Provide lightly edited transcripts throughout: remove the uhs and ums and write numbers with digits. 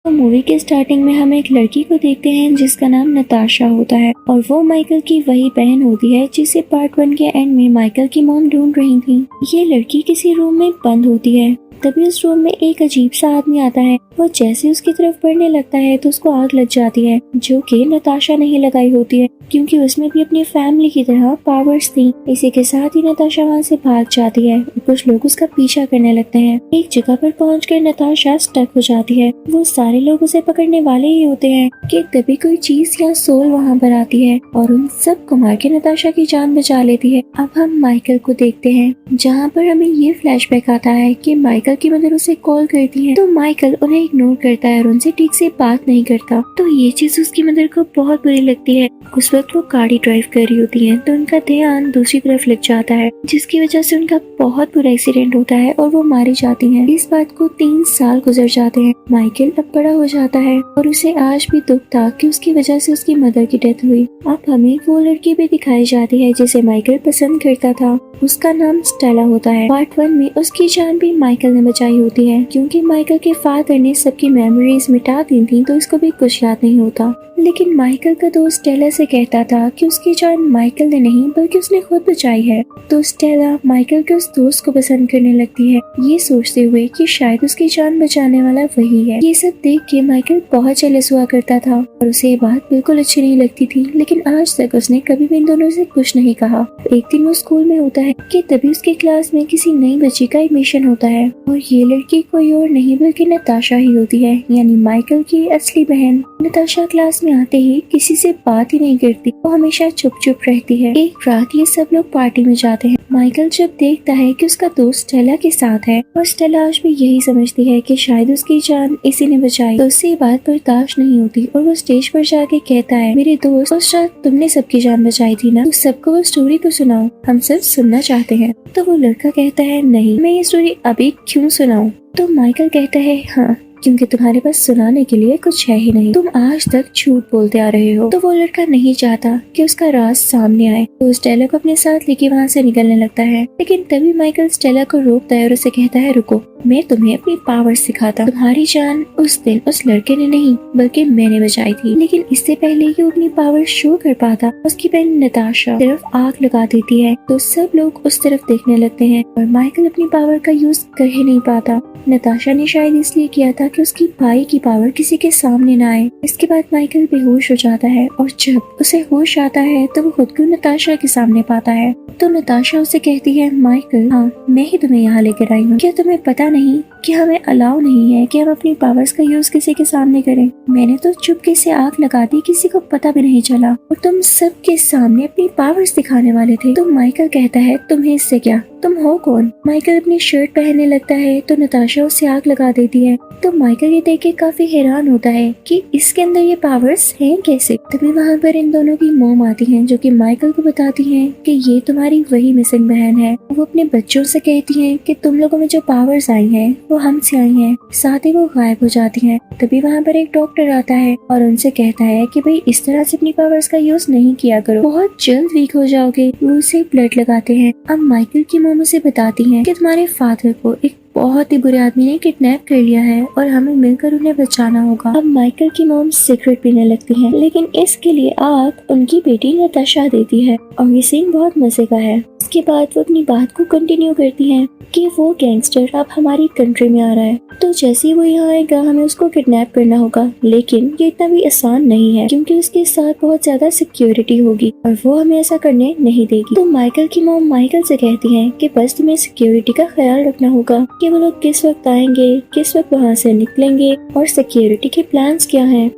तो मूवी के स्टार्टिंग में हम एक लड़की को देखते हैं जिसका नाम नताशा होता है और वो माइकल की वही बहन होती है जिसे पार्ट 1 के एंड में माइकल की मॉम ढूंढ रही थी। ये लड़की किसी रूम में बंद होती है। तभी उस रूम में एक अजीब सा आदमी आता है। वो जैसे उसकी तरफ बढ़ने लगता है तो उसको आग लग जाती है, जो कि नताशा नहीं लगाई होती है क्योंकि उसमें भी अपनी फैमिली की तरह पावर्स थी। इसी के साथ ही नताशा वहाँ से भाग जाती है और कुछ लोग उसका पीछा करने लगते हैं। एक जगह पर पहुंचकर नताशा स्टक हो जाती है। वो सारे लोग उसे पकड़ने वाले ही होते हैं कि तभी कोई चीज या सोल वहाँ पर आती है और उन सब को मार के नताशा की जान बचा लेती है। अब हम माइकल को देखते हैं, जहाँ पर हमें ये फ्लैशबैक आता है कि माइकल की मदर उसे कॉल करती है तो माइकल उन्हें इग्नोर करता है और उनसे ठीक से बात नहीं करता। तो ये चीज उसकी मदर को बहुत बुरी लगती है। उस वक्त वो गाड़ी ड्राइव कर रही होती है तो उनका ध्यान दूसरी तरफ लग जाता है, जिसकी वजह से उनका बहुत बुरा एक्सीडेंट होता है और वो मारी जाती हैं। इस बात को 3 साल गुजर जाते हैं। माइकल अब बड़ा हो जाता है और उसे आज भी दुख था कि उसकी वजह से उसकी मदर की डेथ हुई। अब हमें वो लड़की भी दिखाई जाती है जिसे माइकल पसंद करता था। उसका नाम स्टेला होता है। पार्ट 1 में उसकी जान भी माइकल ने बचाई होती है क्योंकि माइकल के फादर ने सबकी मेमोरीज मिटा दी थी तो इसको भी कुछ याद नहीं होता। लेकिन माइकल का दोस्त स्टेला से कहता था कि उसकी जान माइकल ने नहीं बल्कि उसने खुद बचाई है। तो स्टेला माइकल के उस दोस्त को पसंद करने लगती है, ये सोचते हुए कि शायद उसकी जान बचाने वाला वही है। ये सब देख के माइकल बहुत जेलस हुआ करता था और उसे ये बात बिल्कुल अच्छी नहीं लगती थी, लेकिन आज तक उसने कभी भी इन दोनों से कुछ नहीं कहा। एक दिन वो स्कूल में होता है कि तभी उसके क्लास में किसी नई बच्ची का एडमिशन होता है और ये लड़की कोई और नहीं बल्कि नताशा ही होती है, यानी माइकल की असली बहन। नताशा क्लास में आते ही किसी से बात ही नहीं करती, वो हमेशा चुप चुप रहती है। एक रात ये सब लोग पार्टी में जाते हैं। माइकल जब देखता है कि उसका दोस्त स्टेला के साथ है और स्टेला आज भी यही समझती है कि शायद उसकी जान इसी ने बचाई, तो उससे बात बर्दाश्त नहीं होती और वो स्टेज पर जाके कहता है, मेरे दोस्त और शायद तुमने सबकी जान बचाई थी ना, तो सबको वो स्टोरी तो सुनाओ, हम सब सुनना चाहते हैं। तो वो लड़का कहता है, नहीं, मैं ये स्टोरी अभी क्यों सुनाऊं? तो माइकल कहता है, हाँ, क्योंकि तुम्हारे पास सुनाने के लिए कुछ है ही नहीं, तुम आज तक झूठ बोलते आ रहे हो। तो वो लड़का नहीं चाहता कि उसका राज सामने आए, तो स्टेला को अपने साथ लेके वहाँ से निकलने लगता है। लेकिन तभी माइकल स्टेला को रोकता है और उसे कहता है, रुको, मैं तुम्हें अपनी पावर सिखाता। तुम्हारी जान उस दिन उस लड़के ने नहीं बल्कि मैंने बचाई थी। लेकिन इससे पहले कि वो अपनी पावर शो कर पाता, उसकी बहन नताशा सिर्फ आग लगा देती है, तो सब लोग उस तरफ देखने लगते हैं और माइकल अपनी पावर का यूज कर ही नहीं पाता। नताशा ने शायद इसलिए किया था कि उसकी भाई की पावर किसी के सामने ना आए। इसके बाद माइकल बेहोश हो जाता है और जब उसे होश आता है तो वो खुद को नताशा के सामने पाता है। तो नताशा उसे कहती है, माइकल, हाँ, मैं ही तुम्हें यहाँ लेकर आई हूँ। क्या तुम्हें पता नहीं कि हमें अलाउ नहीं है कि हम अपनी पावर्स का यूज किसी के सामने करें? मैंने तो चुपके से आग लगा दी, किसी को पता भी नहीं चला और तुम सबके सामने अपनी पावर्स दिखाने वाले थे। तो माइकल कहता है, तुम्हें इससे क्या, तुम हो कौन? माइकल अपनी शर्ट पहनने लगता है तो नताशा उससे आग लगा देती है। तो माइकल ये देख के काफी हैरान होता है कि इसके अंदर ये पावर्स हैं कैसे। तभी वहाँ पर इन दोनों की मॉम आती हैं जो कि माइकल को बताती हैं कि ये तुम्हारी वही मिसिंग बहन है। वो अपने बच्चों से कहती हैं कि तुम लोगों में जो पावर्स आई हैं वो हमसे आई हैं, साथ ही वो गायब हो जाती हैं। तभी वहाँ पर एक डॉक्टर आता है और उनसे कहता है कि भाई इस तरह से अपनी पावर्स का यूज नहीं किया करो, बहुत जल्द वीक हो जाओगे। वो उसे ब्लड लगाते हैं। अब माइकल की मॉम उसे बताती हैं कि तुम्हारे फादर को एक बहुत ही बुरे आदमी ने किडनैप कर लिया है और हमें मिलकर उन्हें बचाना होगा। अब माइकल की मॉम सिगरेट पीने लगती है, लेकिन इसके लिए आग उनकी बेटी नताशा देती है और ये सीन बहुत मजे का है। इसके बाद वो अपनी बात को कंटिन्यू करती हैं कि वो गैंगस्टर अब हमारी कंट्री में आ रहा है, तो जैसे ही वो यहाँ आएगा हमें उसको किडनैप करना होगा। लेकिन ये इतना भी आसान नहीं है क्योंकि उसके साथ बहुत ज्यादा सिक्योरिटी होगी और वो हमें ऐसा करने नहीं देगी। तो माइकल की मॉम माइकल से कहती है कि बस तुम्हें सिक्योरिटी का ख्याल रखना होगा कि वो लोग किस वक्त आएंगे, किस वक्त वहाँ से निकलेंगे और सिक्योरिटी के प्लान्स क्या हैं।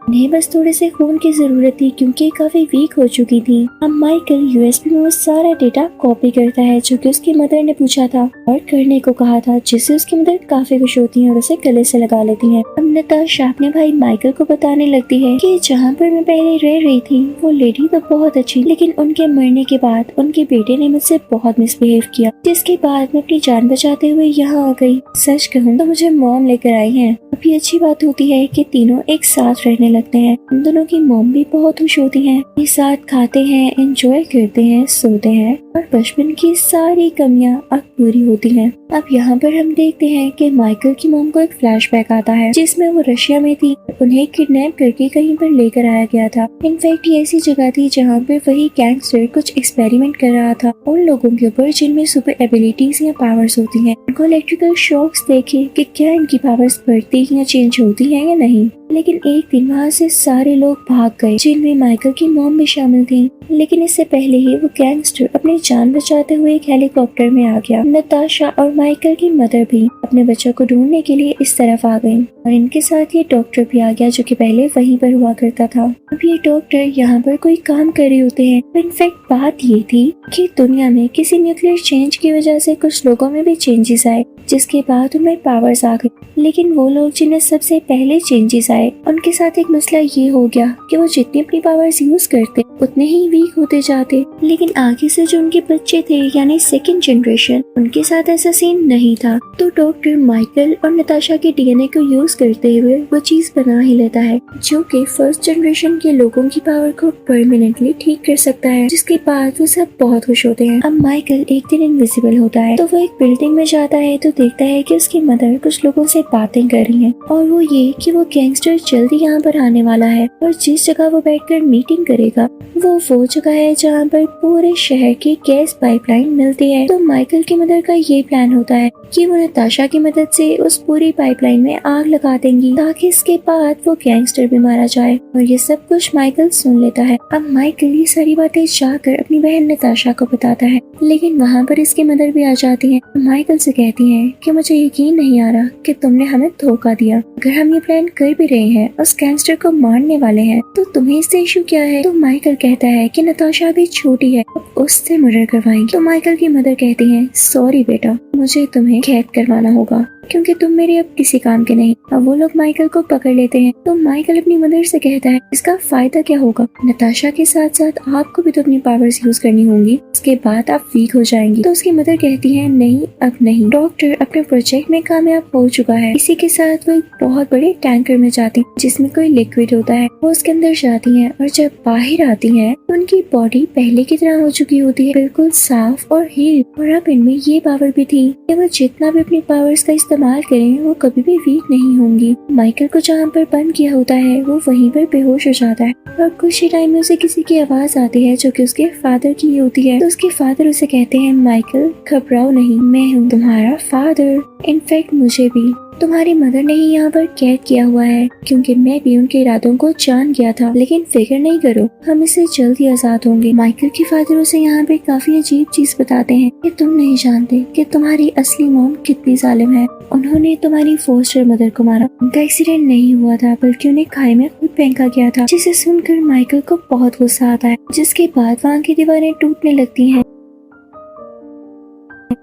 उन्हें बस थोड़े से खून की जरूरत थी क्योंकि काफी वीक हो चुकी थी। अब माइकल यूएसबी में वो सारा डेटा कॉपी करता है जो कि उसकी मदर ने पूछा था और करने को कहा था, जिससे उसकी मदर काफी खुश होती है और उसे गले से लगा लेती है। अब नताशा अपने भाई माइकल को बताने लगती है कि जहाँ पर मैं पहले रह रही थी वो लेडी तो बहुत अच्छी, लेकिन उनके मरने के बाद उनके बेटे ने मुझसे बहुत मिसबिहेव किया, जिसके बाद मैं अपनी जान बचाते हुए यहाँ आ गई। सच कहूँ तो मुझे मॉम लेकर आई है। अभी अच्छी बात होती है कि तीनों एक साथ रहने लगते हैं। उन दोनों की मॉम भी बहुत खुश होती हैं। ये साथ खाते हैं, एंजॉय करते हैं, सोते हैं और बचपन की सारी कमियां अब पूरी होती हैं। अब यहाँ पर हम देखते हैं कि माइकल की मॉम को एक फ्लैशबैक आता है जिसमें वो रशिया में थी, उन्हें किडनैप करके कहीं पर लेकर आया गया था। इनफैक्ट ये ऐसी जगह थी जहाँ पर वही गैंगस्टर कुछ एक्सपेरिमेंट कर रहा था उन लोगों के ऊपर जिनमें सुपर एबिलिटीज या पावर्स होती हैं। उनको इलेक्ट्रिकल शॉक्स देखे कि क्या इनकी पावर्स बढ़ती या चेंज होती है या नहीं। लेकिन एक दिन वहाँ से सारे लोग भाग गए जिनमें माइकल की मॉम भी शामिल थी। लेकिन इससे पहले ही वो गैंगस्टर अपनी जान बचाते हुए एक हेलीकॉप्टर में आ गया। नताशा और माइकल की मदर भी अपने बच्चों को ढूंढने के लिए इस तरफ आ गई और इनके साथ ये डॉक्टर भी आ गया जो कि पहले वहीं पर हुआ करता था। अब ये डॉक्टर यहाँ पर कोई काम कर रहे होते हैं। इनफैक्ट बात ये थी कि दुनिया में किसी न्यूक्लियर चेंज की वजह से कुछ लोगों में भी चेंजेस आए जिसके बाद उनमें पावर्स आ गई। लेकिन वो लोग जिन्हें सबसे पहले चेंजेस आए उनके साथ एक मसला ये हो गया कि वो जितनी अपनी पावर्स यूज करते उतने ही वीक होते जाते। लेकिन आगे से जो उनके बच्चे थे यानी सेकंड जनरेशन, उनके साथ ऐसा सीन नहीं था। तो डॉक्टर माइकल और नताशा के डीएनए को यूज करते हुए वो चीज बना ही लेता है जो कि फर्स्ट जनरेशन के लोगों की पावर को परमानेंटली ठीक कर सकता है, जिसके बाद वो सब बहुत खुश होते हैं। अब माइकल एक दिन इनविजिबल होता है तो वो एक बिल्डिंग में जाता है तो देखता है कि उसकी मदर कुछ लोगों से बातें कर रही हैं और वो ये कि वो गैंगस्टर जल्दी यहाँ पर आने वाला है और जिस जगह वो बैठकर मीटिंग करेगा वो जगह है जहाँ पर पूरे शहर की गैस पाइपलाइन मिलती है। तो माइकल की मदर का ये प्लान होता है कि वो नताशा की मदद से उस पूरी पाइपलाइन में आग लगा देंगी ताकि इसके बाद वो गैंगस्टर भी मारा जाए। और ये सब कुछ माइकल सुन लेता है। अब माइकल ये सारी बातें जाकर अपनी बहन नताशा को बताता है, लेकिन वहाँ पर इसकी मदर भी आ जाती है। माइकल से कहती है कि मुझे यकीन नहीं आ रहा कि तुमने हमें धोखा दिया। अगर हम ये प्लान कर भी रहे हैं उस गैंगस्टर को मारने वाले हैं तो तुम्हें इससे इशू क्या है। तो माइकल कहता है कि नताशा भी छोटी है, उससे मर्डर करवाएंगे। तो माइकल की मदर कहती है सॉरी बेटा, मुझे तुम्हें कैद करवाना होगा क्योंकि तुम मेरे अब किसी काम के नहीं। अब वो लोग माइकल को पकड़ लेते हैं तो माइकल अपनी मदर से कहता है इसका फायदा क्या होगा, नताशा के साथ साथ आपको भी तो अपनी पावर्स यूज करनी होंगी, इसके बाद आप वीक हो जाएंगी। तो उसकी मदर कहती है नहीं अब नहीं, डॉक्टर अपने प्रोजेक्ट में कामयाब हो चुका है। इसी के साथ वो एक बहुत बड़े टैंकर में जाती है जिसमें कोई लिक्विड होता है। वो उसके अंदर जाती है और जब बाहर आती है तो उनकी बॉडी पहले की तरह हो चुकी होती है, बिल्कुल साफ और हील। और अब इनमें ये पावर भी थी कि वो जितना भी अपनी पावर्स का इस्तेमाल करें वो कभी भी वीक नहीं होंगी। माइकल को जहाँ पर बंद किया होता है वो वहीं पर बेहोश हो जाता है और कुछ ही टाइम में उसे किसी की आवाज आती है जो कि उसके फादर की होती है। तो उसके फादर उसे कहते हैं माइकल घबराओ नहीं, मैं हूँ तुम्हारा फादर। इनफैक्ट मुझे भी तुम्हारी मदर ने ही यहाँ पर कैद किया हुआ है क्योंकि मैं भी उनके इरादों को जान गया था, लेकिन फिक्र नहीं करो हम इससे जल्द ही आजाद होंगे। माइकल के फादर उसे यहाँ पे काफी अजीब चीज बताते हैं कि तुम नहीं जानते कि तुम्हारी असली मॉम कितनी जालिम है। उन्होंने तुम्हारी फोस्टर मदर को मारा, उनका एक्सीडेंट नहीं हुआ था बल्कि उन्हें खाई में खुद फेंका गया था। जिसे सुनकर माइकल को बहुत गुस्सा आता है, जिसके बाद वहाँ की दीवारें टूटने लगती हैं।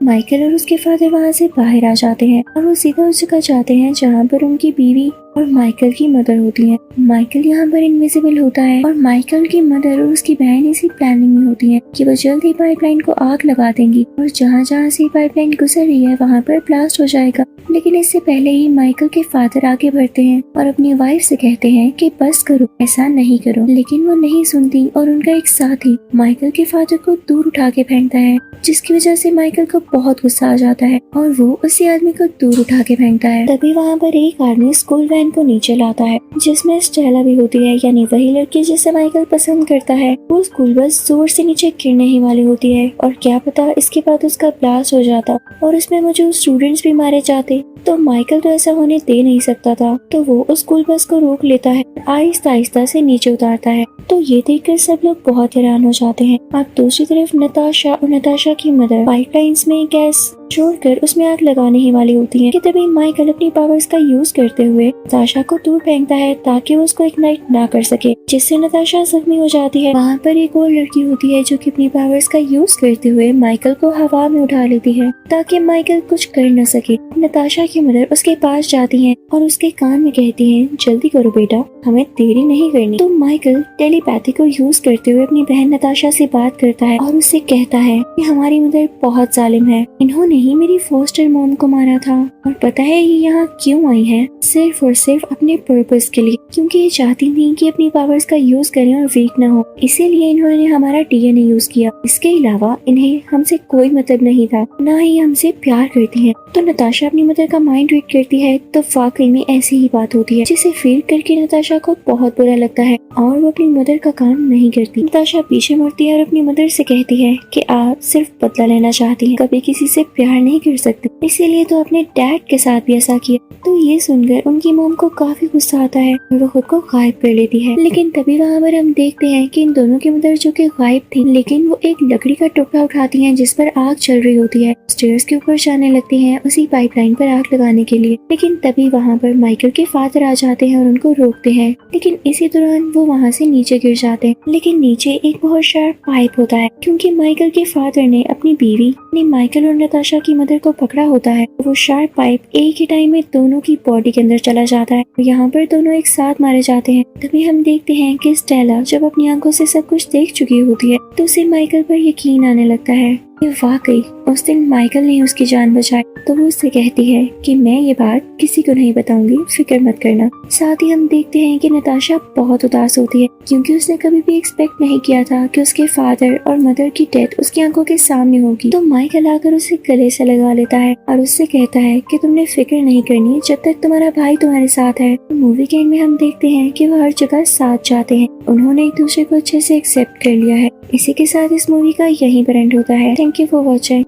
माइकल और उसके फादर वहाँ से बाहर आ जाते हैं और वो सीधा उस जगह जाते हैं जहाँ पर उनकी बीवी और माइकल की मदर होती है। माइकल यहाँ पर इनविजिबल होता है और माइकल की मदर और उसकी बहन इसी प्लानिंग में होती है कि वो जल्द ही पाइपलाइन को आग लगा देंगी और जहाँ जहाँ से पाइपलाइन गुजर रही है वहाँ पर ब्लास्ट हो जाएगा। लेकिन इससे पहले ही माइकल के फादर आगे बढ़ते हैं और अपनी वाइफ से कहते हैं कि बस करो, ऐसा नहीं करो। लेकिन वो नहीं सुनती और उनका एक साथी माइकल के फादर को दूर उठा के फेंकता है, जिसकी वजह से माइकल को बहुत गुस्सा आ जाता है और वो उसी आदमी को दूर उठा के फेंकता है। तभी वहाँ पर एक आदमी स्कूल वैन को नीचे लाता है जिसमें स्टेला भी होती है, यानी वही लड़की जिसे माइकल पसंद करता है। वो स्कूल बस जोर से नीचे गिरने ही वाली होती है और क्या पता इसके बाद उसका ब्लास्ट हो जाता और उसमें मौजूद स्टूडेंट्स भी मारे जाते। तो माइकल तो ऐसा होने दे नहीं सकता था, तो वो उस स्कूल बस को रोक लेता है, आहिस्ता आहिस्ता से नीचे उतारता है। तो ये देखकर सब लोग बहुत हैरान हो जाते हैं। अब दूसरी तरफ नताशा और नताशा की मदर पाइपलाइंस में गैस छोड़कर उसमें आग लगाने ही वाली होती है कि तभी माइकल अपनी पावर्स का यूज करते हुए नताशा को दूर फेंकता है ताकि वो उसको इग्नाइट ना कर सके, जिससे नताशा जख्मी हो जाती है। वहाँ पर एक और लड़की होती है जो कि अपनी पावर्स का यूज करते हुए माइकल को हवा में उठा लेती है ताकि माइकल कुछ कर न सके। नताशा की मदर उसके पास जाती है और उसके कान में कहती है जल्दी करो बेटा, हमें देरी नहीं करनी। तो माइकल टेलीपैथी को यूज करते हुए अपनी बहन नताशा से बात करता है और उससे कहता है कि हमारी मदर बहुत जालिम है, इन्होंने ही मेरी फोस्टर मॉम को मारा था और पता है ये यहाँ क्यों आई है, सिर्फ और सिर्फ अपने पर्पस के लिए, क्योंकि ये चाहती थी कि अपनी पावर्स का यूज करें और वीक ना हो। इसीलिए इन्होंने हमारा डीएनए यूज किया। इसके अलावा इन्हें हमसे कोई मतलब नहीं था, ना ही हमसे प्यार करती है। तो नताशा अपनी मदर का माइंड रीड करती है तो वाकई में ऐसी ही बात होती है, जिसे फील करके नताशा को बहुत बुरा लगता है और वो अपनी मदर का काम नहीं करती। नताशा पीछे मुड़ती है और अपनी मदर से कहती है कि आप सिर्फ बदला लेना चाहती हैं, कभी किसी से प्यार नहीं कर सकती, इसीलिए तो अपने डैड के साथ भी ऐसा किया। तो ये सुनकर उनकी मॉम को काफी गुस्सा आता है और वो खुद को गायब कर लेती है। लेकिन तभी वहाँ पर हम देखते हैं कि इन दोनों की मदर जो कि गायब थी, लेकिन वो एक लकड़ी का टुकड़ा उठाती हैं जिस पर आग चल रही होती है। स्टेयर्स के ऊपर जाने लगती हैं उसी पाइपलाइन पर आग लगाने के लिए। लेकिन तभी वहाँ पर माइकल के फादर आ जाते हैं और उनको रोकते हैं। लेकिन इसी दौरान वो वहाँ से नीचे गिर जाते हैं। लेकिन नीचे एक बहुत शार्प पाइप होता है, क्योंकि माइकल के फादर ने अपनी बीवी माइकल और नताशा की मदर को पकड़ा होता है। वो शार्प पाइप एक ही टाइम में दोनों की बॉडी के अंदर चला जाता है। यहाँ पर दोनों एक साथ मारे जाते हैं। तभी हम देखते हैं कि स्टेला जब अपनी आंखों से सब कुछ देख चुकी होती है तो उसे माइकल पर यकीन आने लगता है कि वाकई उस दिन माइकल ने उसकी जान बचाई। तो वो उससे कहती है कि मैं ये बात किसी को नहीं बताऊंगी, फिक्र मत करना। साथ ही हम देखते हैं कि नताशा बहुत उदास होती है, क्योंकि उसने कभी भी एक्सपेक्ट नहीं किया था कि उसके फादर और मदर की डेथ उसकी आंखों के सामने होगी। तो माइकल आकर उसे गले से लगा लेता है और उससे कहता है कि तुमने फिक्र नहीं करनी जब तक तुम्हारा भाई तुम्हारे साथ है। तो मूवी के एंड में हम देखते हैं कि वो हर जगह साथ जाते हैं। उन्होंने एक दूसरे को अच्छे से एक्सेप्ट कर लिया है। इसी के साथ इस मूवी का यहीं पर एंड होता है। Thank you for watching.